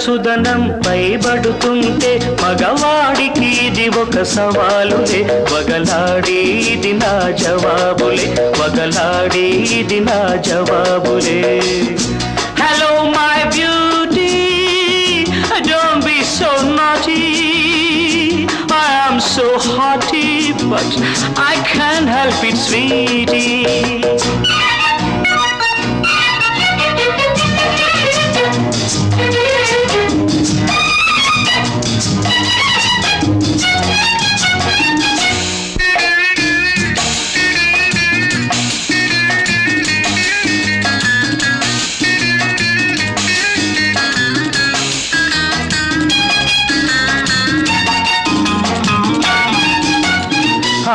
పడుచుదనం పైబడుతుంటే మగవాడికి ఇది ఒక సవాలులే వగలాడి ఇది నా జవాబులే వగలాడి ఇది నా జవాబులే hello my beauty don't be so naughty I am so haughty but I can't help it sweetie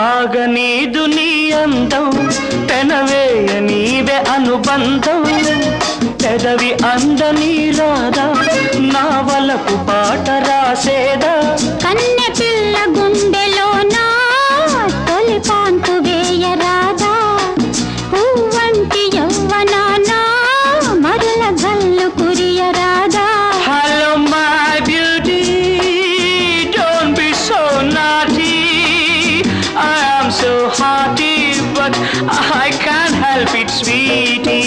ఆగనీదు నీ అందం పెనవేయ నీవే అనుబంధం పెదవి అందని రాదా నా వలకు పాట రాసేదా కన్నె పిల్ల గుండెలోన తొలి పాంతు వేయ రాదా పువ్వంటి యవ్వనాన మరుల జల్లు కురియ రాదా hello my beauty don't be so naughty I am so haughty but I can't help it sweetie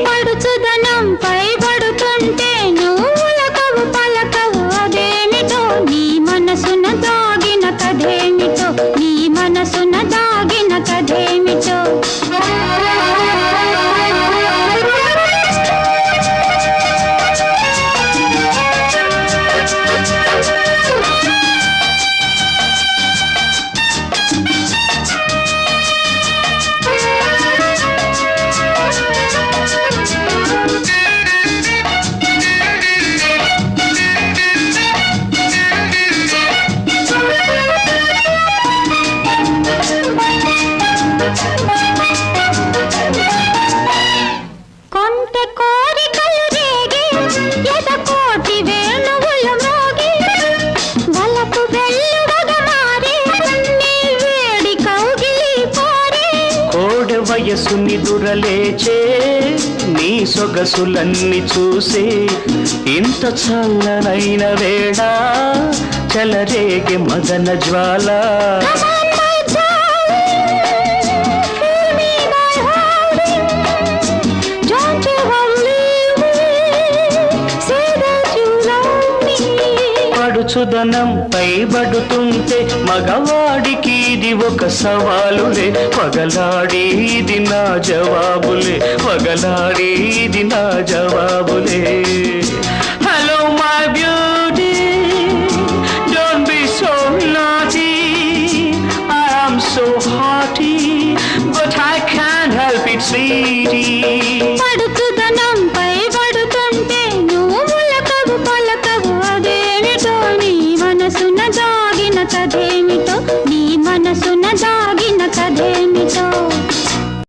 పడుచుదనం పైబడుతుంటే నువ్వులకవు పలకవు అదేమిటో నీ మనసున దాగిన కథేమిటో నీ మనసున దాగిన కథేమిటో కొంటె కోరికలు రేగి ఎదకోటి వేణువులు మ్రోగి వలపు వెల్లువగా మారి నీ వేడి కౌగిలి పోరి కోడె వయసు నిదురలేచే నీ సొగసులన్నీ చూసి ఇంత చల్లనైన వేళ చలరేగే మదన జ్వాల పడుచుదనం పైబడుతుంటే మగవాడికి ఇది ఒక సవాలులే పగలాడి ఇది నా జవాబులే పగలాడి ఇది నా జవాబులే